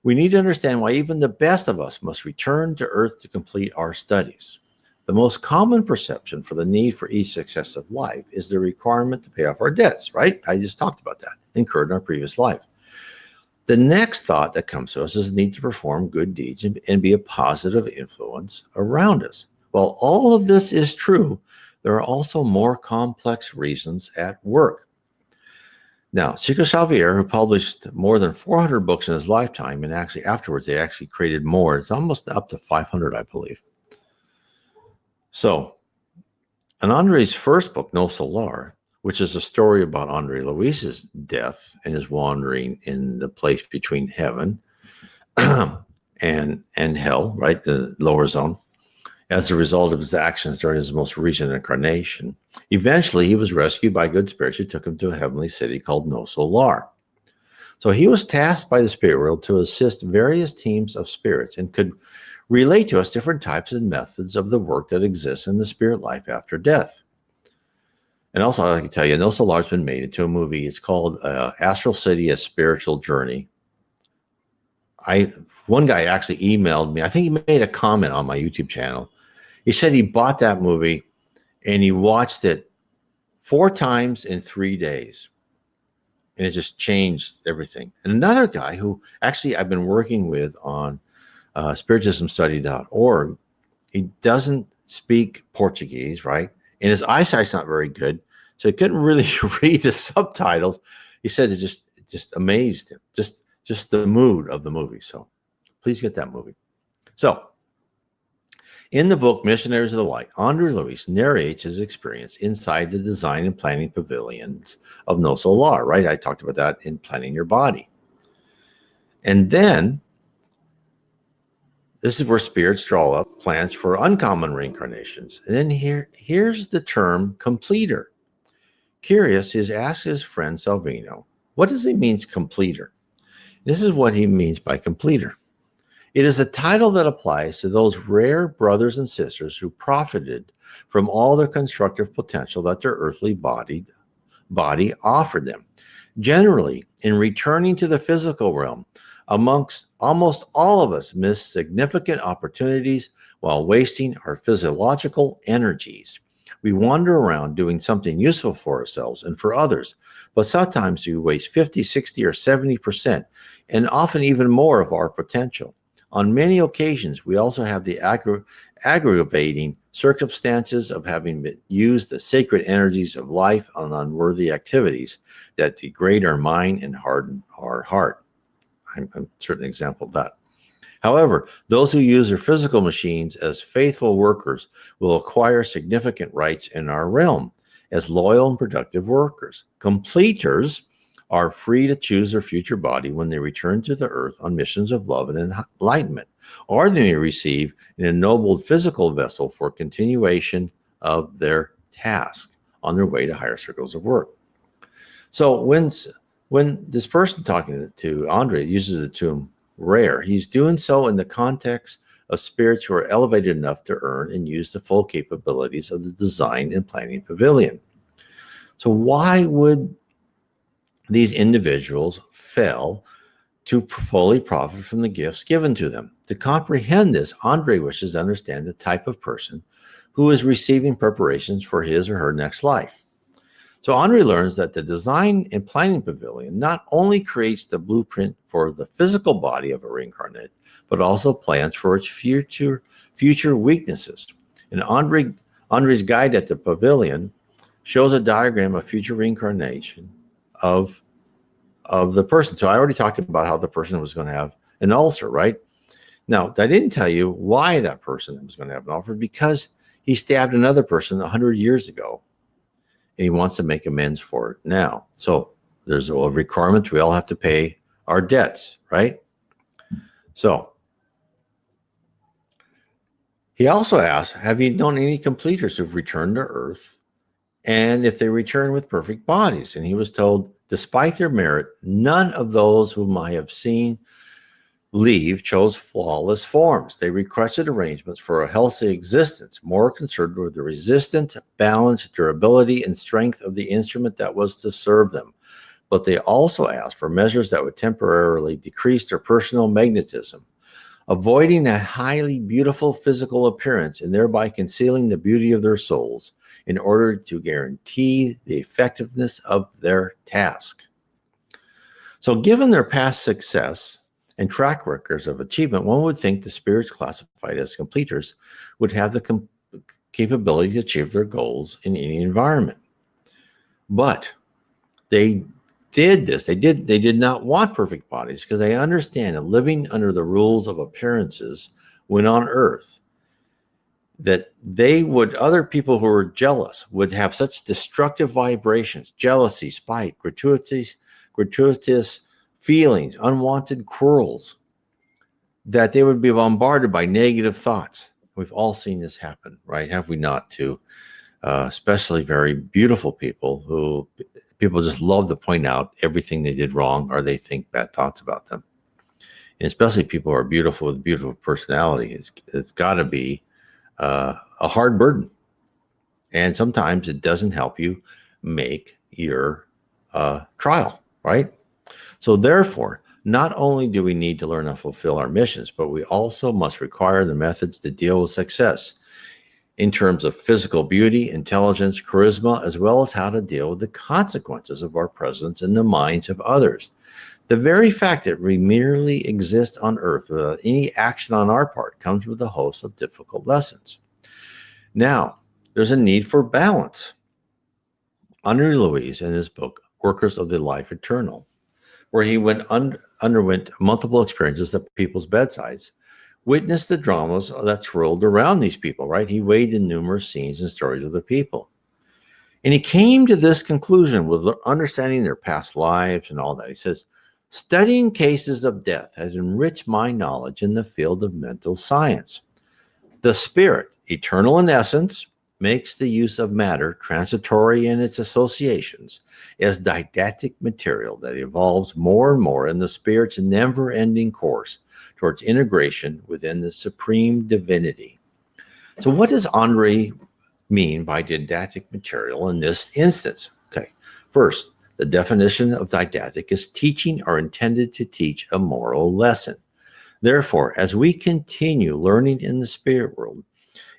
we need to understand why even the best of us must return to Earth to complete our studies. The most common perception for the need for each successive life is the requirement to pay off our debts, right? I just talked about that, incurred in our previous life. The next thought that comes to us is the need to perform good deeds and be a positive influence around us. While all of this is true, there are also more complex reasons at work. Now, Chico Xavier, who published more than 400 books in his lifetime, and actually afterwards they actually created more. It's almost up to 500, I believe. So In Andre's first book, No Solar, which is a story about Andre Luis's death and his wandering in the place between heaven and hell, right, the lower zone, as a result of his actions during his most recent incarnation. Eventually, he was rescued by good spirits who took him to a heavenly city called No Solar. So he was tasked by the spirit world to assist various teams of spirits and could relate to us different types and methods of the work that exists in the spirit life after death. And also, I can tell you, No Solar's been made into a movie. It's called Astral City: A Spiritual Journey. One guy actually emailed me. I think he made a comment on my YouTube channel. He said he bought that movie and he watched it 4 times in 3 days. And it just changed everything. And another guy who actually I've been working with on spiritismstudy.org, he doesn't speak Portuguese, right? And his eyesight's not very good. So he couldn't really read the subtitles. He said it just amazed him. Just the mood of the movie. So please get that movie. So in the book, Missionaries of the Light, Andre Luis narrates his experience inside the design and planning pavilions of No Solar, right? I talked about that in Planning Your Body. And then this is where spirits draw up plans for uncommon reincarnations. And then here's the term completer. Curious, he's asked his friend Salvino, what does he mean completer? This is what he means by completer. It is a title that applies to those rare brothers and sisters who profited from all the constructive potential that their earthly body offered them. Generally, in returning to the physical realm, amongst almost all of us miss significant opportunities while wasting our physiological energies. We wander around doing something useful for ourselves and for others, but sometimes we waste 50, 60, or 70%, and often even more of our potential. On many occasions, we also have the aggravating circumstances of having used the sacred energies of life on unworthy activities that degrade our mind and harden our heart. I'm a certain example of that. However, those who use their physical machines as faithful workers will acquire significant rights in our realm as loyal and productive workers. Completers are free to choose their future body when they return to the earth on missions of love and enlightenment, or they may receive an ennobled physical vessel for continuation of their task on their way to higher circles of work. So when this person talking to Andre uses the term rare, he's doing so in the context of spirits who are elevated enough to earn and use the full capabilities of the design and planning pavilion. So why would these individuals fail to fully profit from the gifts given to them? To comprehend this, Andre wishes to understand the type of person who is receiving preparations for his or her next life. So Andre learns that the design and planning pavilion not only creates the blueprint for the physical body of a reincarnate, but also plans for its future weaknesses. And Andre's guide at the pavilion shows a diagram of future reincarnation of the person. So I already talked about how the person was going to have an ulcer, right? Now, I didn't tell you why that person was going to have an ulcer, because he stabbed another person 100 years ago, and he wants to make amends for it now. So there's a requirement. We all have to pay our debts, right? So he also asked, have you known any completers who've returned to Earth, and if they return with perfect bodies? And he was told, despite their merit, none of those whom I have seen leave chose flawless forms. They requested arrangements for a healthy existence, more concerned with the resistance, balance, durability, and strength of the instrument that was to serve them. But they also asked for measures that would temporarily decrease their personal magnetism, avoiding a highly beautiful physical appearance and thereby concealing the beauty of their souls in order to guarantee the effectiveness of their task. So given their past success and track records of achievement, one would think the spirits classified as completers would have the capability to achieve their goals in any environment. But they did this. They did not want perfect bodies because they understand that living under the rules of appearances when on Earth that other people who were jealous would have such destructive vibrations, jealousy, spite, gratuitous feelings, unwanted quarrels, that they would be bombarded by negative thoughts. We've all seen this happen, right? Have we not, too? Especially very beautiful people who people just love to point out everything they did wrong or they think bad thoughts about them. And especially people who are beautiful with beautiful personality. It's got to be a hard burden. And sometimes it doesn't help you make your trial, right? So therefore, not only do we need to learn to fulfill our missions, but we also must require the methods to deal with success in terms of physical beauty, intelligence, charisma, as well as how to deal with the consequences of our presence in the minds of others. The very fact that we merely exist on earth without any action on our part comes with a host of difficult lessons. Now, there's a need for balance. Henri Louis, in his book, Workers of the Life Eternal, where he underwent multiple experiences at people's bedsides, witnessed the dramas that swirled around these people, right? He weighed in numerous scenes and stories of the people. And he came to this conclusion with understanding their past lives and all that. He says, studying cases of death has enriched my knowledge in the field of mental science. The spirit, eternal in essence, makes the use of matter, transitory in its associations, as didactic material that evolves more and more in the spirit's never-ending course towards integration within the supreme divinity. So what does Henri mean by didactic material in this instance? Okay, first, the definition of didactic is teaching or intended to teach a moral lesson. Therefore, as we continue learning in the spirit world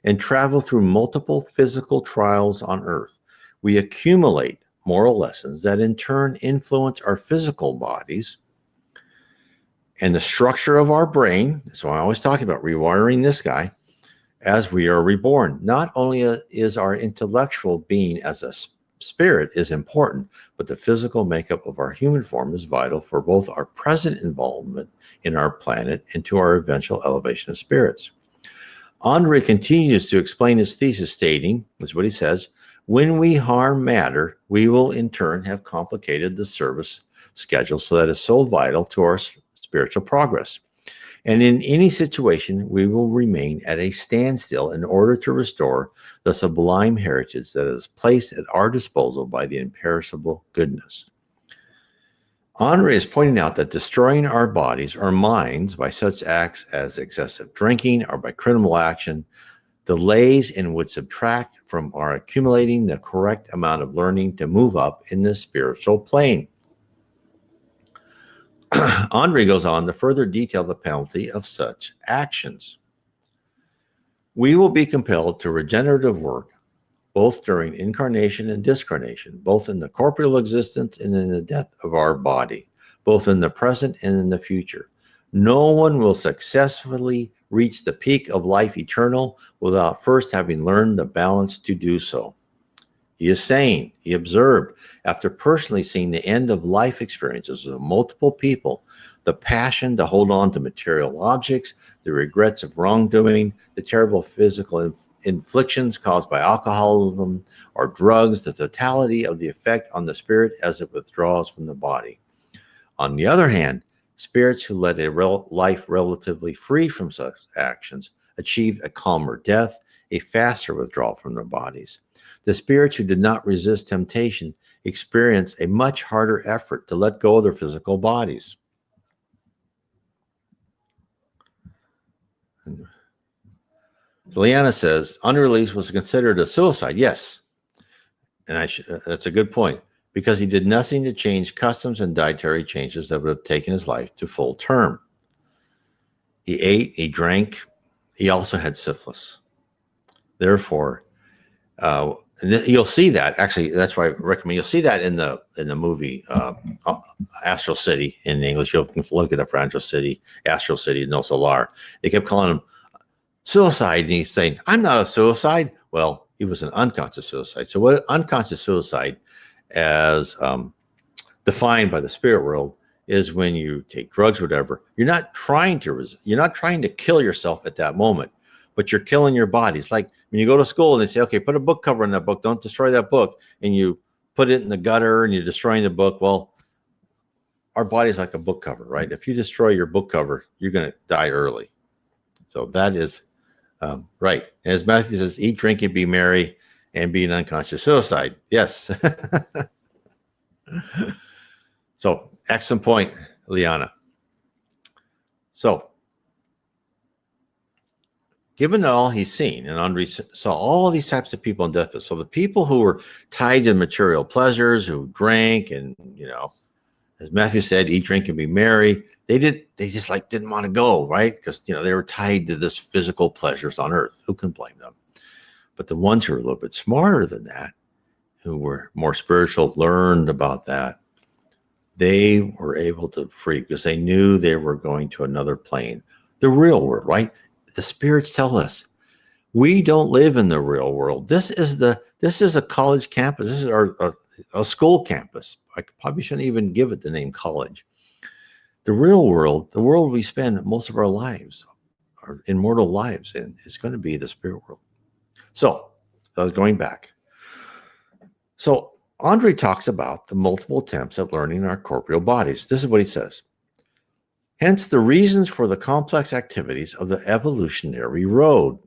and travel through multiple physical trials on earth, we accumulate moral lessons that in turn influence our physical bodies and the structure of our brain. So I always talk about rewiring this guy as we are reborn. Not only is our intellectual being as a spirit is important, but the physical makeup of our human form is vital for both our present involvement in our planet and to our eventual elevation of spirits. Henri continues to explain his thesis, stating, this is what he says, when we harm matter, we will in turn have complicated the service schedule so that is so vital to our spiritual progress. And in any situation, we will remain at a standstill in order to restore the sublime heritage that is placed at our disposal by the imperishable goodness. Henri is pointing out that destroying our bodies or minds by such acts as excessive drinking or by criminal action delays and would subtract from our accumulating the correct amount of learning to move up in the spiritual plane. Henri goes on to further detail the penalty of such actions. We will be compelled to regenerative work both during incarnation and discarnation, both in the corporeal existence and in the death of our body, both in the present and in the future. No one will successfully reach the peak of life eternal without first having learned the balance to do so. He is saying, he observed, after personally seeing the end of life experiences of multiple people, the passion to hold on to material objects, the regrets of wrongdoing, the terrible physical inflictions caused by alcoholism or drugs, the totality of the effect on the spirit as it withdraws from the body. On the other hand, spirits who led a life relatively free from such actions achieved a calmer death, a faster withdrawal from their bodies. The spirits who did not resist temptation experienced a much harder effort to let go of their physical bodies. So Leanna says, unreleased was considered a suicide. Yes. And that's a good point, because he did nothing to change customs and dietary changes that would have taken his life to full term. He ate, he drank, he also had syphilis. Therefore, you'll see that. Actually, that's why I recommend you'll see that in the movie Astral City in English. You can look it up for Astral City, No Solar. They kept calling him suicide, and he's saying, "I'm not a suicide." Well, he was an unconscious suicide. So, what unconscious suicide, as defined by the spirit world, is when you take drugs, or whatever. You're not trying to kill yourself at that moment, but you're killing your body. It's like when you go to school and they say, okay, put a book cover in that book. Don't destroy that book. And you put it in the gutter and you're destroying the book. Well, our body's like a book cover, right? If you destroy your book cover, you're going to die early. So that is right. As Matthew says, eat, drink, and be merry, and be an unconscious suicide. Yes. So excellent point, Liana. So given that all he's seen, and Andre saw all these types of people in deathbed. So the people who were tied to material pleasures, who drank, and as Matthew said, eat, drink, and be merry. They just like didn't want to go, right? Because they were tied to this physical pleasures on earth. Who can blame them? But the ones who were a little bit smarter than that, who were more spiritual, learned about that. They were able to free because they knew they were going to another plane, the real world, right? The spirits tell us we don't live in the real world. This is a college campus. This is a school campus. I probably shouldn't even give it the name college. The real world, the world we spend most of our lives, our immortal lives in, is going to be the spirit world. So I was going back. So Andre talks about the multiple attempts at learning our corporeal bodies. This is what he says. Hence, the reasons for the complex activities of the evolutionary road,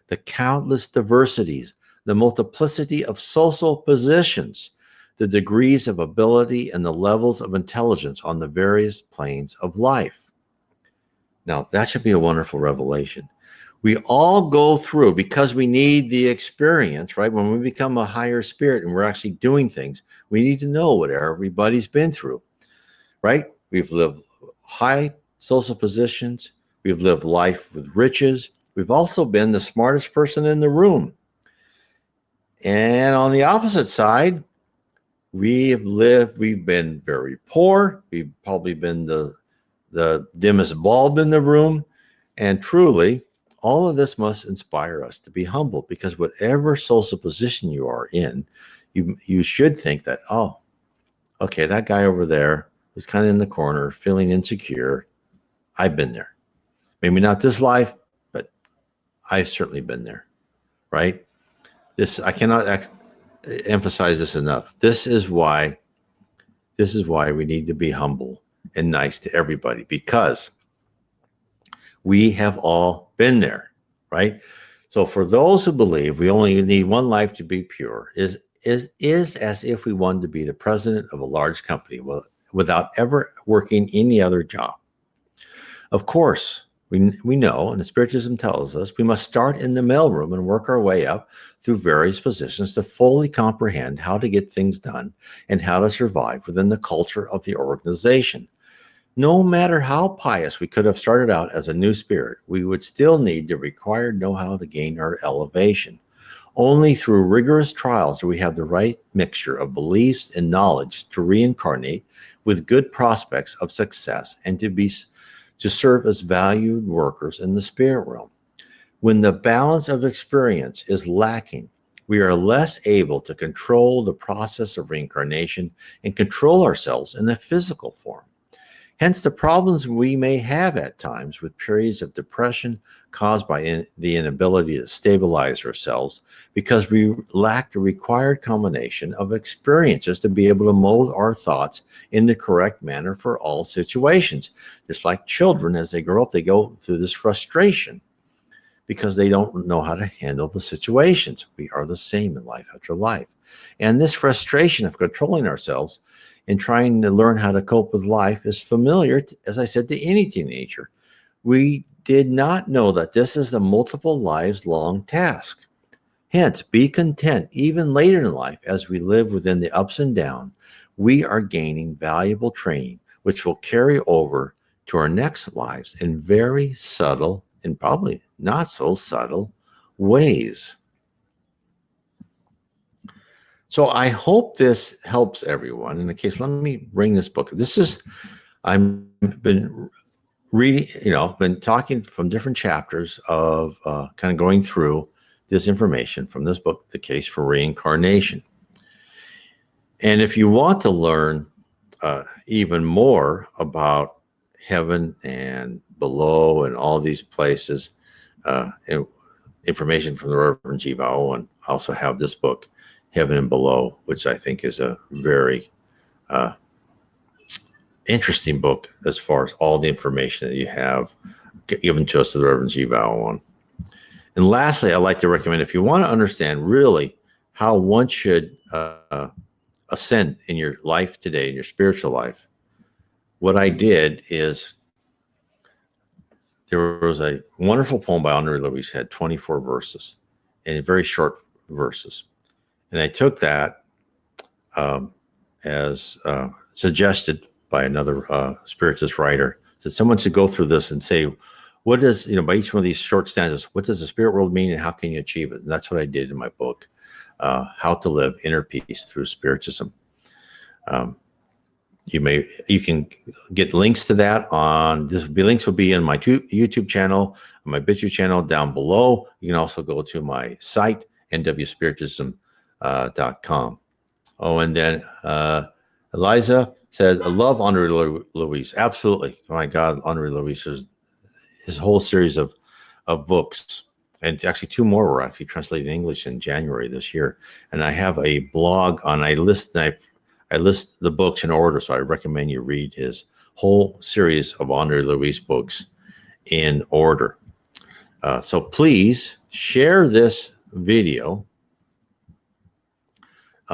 the countless diversities, the multiplicity of social positions, the degrees of ability, and the levels of intelligence on the various planes of life. Now, that should be a wonderful revelation. We all go through, because we need the experience, right? When we become a higher spirit and we're actually doing things, we need to know what everybody's been through, right? We've lived high social positions. We've lived life with riches. We've also been the smartest person in the room. And on the opposite side, we've been very poor. We've probably been the dimmest bulb in the room. And truly, all of this must inspire us to be humble, because whatever social position you are in, you should think that, oh, okay, that guy over there who's kind of in the corner, feeling insecure, I've been there. Maybe not this life, but I've certainly been there, right? I cannot emphasize this enough. This is why we need to be humble and nice to everybody, because we have all been there, right? So for those who believe we only need one life to be pure is as if we wanted to be the president of a large company without ever working any other job. Of course, we know, and the Spiritism tells us, we must start in the mailroom and work our way up through various positions to fully comprehend how to get things done and how to survive within the culture of the organization. No matter how pious we could have started out as a new spirit, we would still need the required know-how to gain our elevation. Only through rigorous trials do we have the right mixture of beliefs and knowledge to reincarnate with good prospects of success and to serve as valued workers in the spirit realm. When the balance of experience is lacking, we are less able to control the process of reincarnation and control ourselves in a physical form. Hence, the problems we may have at times with periods of depression caused by the inability to stabilize ourselves, because we lack the required combination of experiences to be able to mold our thoughts in the correct manner for all situations. Just like children, as they grow up, they go through this frustration because they don't know how to handle the situations. We are the same in life after life. And this frustration of controlling ourselves and trying to learn how to cope with life is familiar, as I said, to any teenager. We did not know that this is a multiple lives long task. Hence, be content even later in life as we live within the ups and downs. We are gaining valuable training, which will carry over to our next lives in very subtle and probably not so subtle ways. So I hope this helps everyone. In the case, let me bring this book. I've been reading, been talking from different chapters of kind of going through this information from this book, The Case for Reincarnation. And if you want to learn even more about heaven and below and all these places, information from the Reverend G. Vao, and I also have this book, Heaven and Below, which I think is a very interesting book as far as all the information that you have given to us to the Reverend G. Vao on. And lastly, I'd like to recommend, if you want to understand really how one should ascend in your life today, in your spiritual life, what I did is there was a wonderful poem by Henri Louis, had 24 verses, and very short verses. And I took that as suggested by another Spiritist writer, that someone should go through this and say, what does, by each one of these short stanzas, what does the spirit world mean and how can you achieve it? And that's what I did in my book, How to Live Inner Peace Through Spiritism. You can get links to that on links will be in my YouTube channel, on my BitChute channel down below. You can also go to my site, nwspiritism.com. Oh, and then Eliza says, I love Henri Louis. Absolutely. Oh my God, Henri Louis, his whole series of books. And actually 2 more were actually translated in English in January this year. And I have a blog I list the books in order, so I recommend you read his whole series of Henri Louis books in order. So please share this video,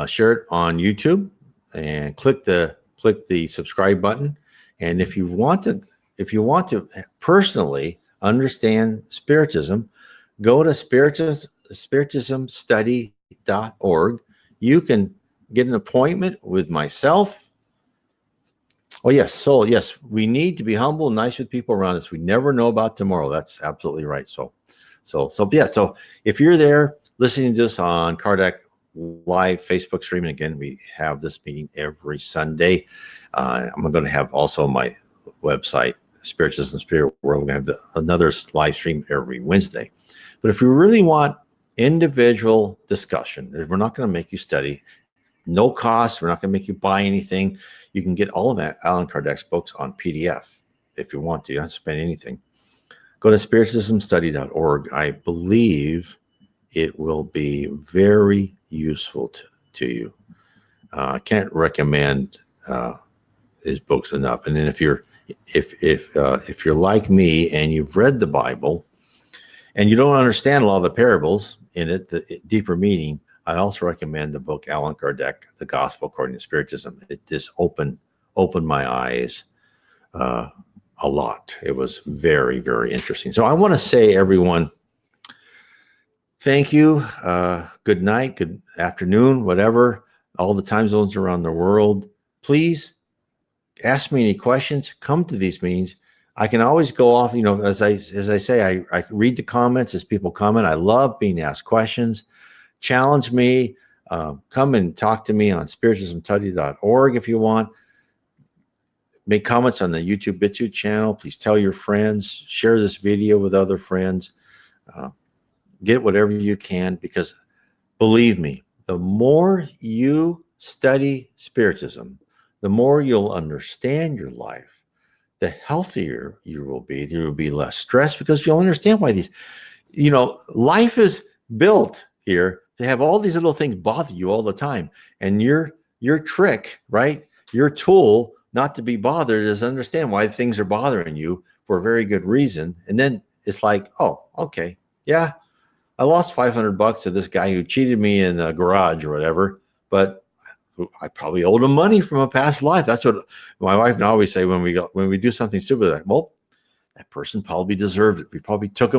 share it on YouTube, and click the subscribe button. And if you want to personally understand Spiritism, go to spiritismstudy.org. You can get an appointment with myself. Oh, yes. So, yes, we need to be humble and nice with people around us. We never know about tomorrow. That's absolutely right. So if you're there listening to this on Kardec Live Facebook streaming, again, we have this meeting every Sunday. I'm going to have also my website, Spiritism Spirit World. We're going to have another live stream every Wednesday. But if you really want individual discussion, we're not going to make you study. No cost. We're not going to make you buy anything. You can get all of that Allan Kardec's books on PDF if you want to. You don't have to spend anything. Go to spiritismstudy.org. I believe it will be very useful to you. I can't recommend his books enough. And then if you're like me and you've read the Bible and you don't understand a lot of the parables in it, the deeper meaning, I also recommend the book Allan Kardec, The Gospel According to Spiritism. It just opened my eyes a lot. It was very, very interesting. So I want to say, everyone, thank you. Good night, good afternoon, whatever, all the time zones around the world. Please ask me any questions. Come to these meetings. I can always go off, as I say, I read the comments as people comment. I love being asked questions. Challenge me. Come and talk to me on spiritismstudy.org if you want. Make comments on the YouTube BitChute channel. Please tell your friends. Share this video with other friends. Get whatever you can, because believe me, the more you study Spiritism, the more you'll understand your life, the healthier you will be. There will be less stress because you'll understand why life is built here to have all these little things bother you all the time. And your trick, right? Your tool not to be bothered is understand why things are bothering you for a very good reason. And then it's like, oh, okay. Yeah, I lost $500 to this guy who cheated me in a garage or whatever, but I probably owed him money from a past life. That's what my wife and I always say when we do something stupid, like, well, that person probably deserved it. We probably took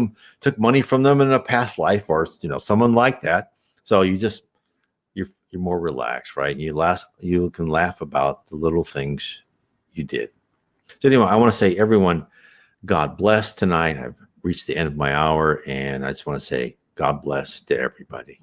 money from them in a past life, or someone like that. So you're more relaxed, right? You can laugh about the little things you did. So anyway, I want to say, everyone, God bless tonight. I've reached the end of my hour, and I just want to say God bless to everybody.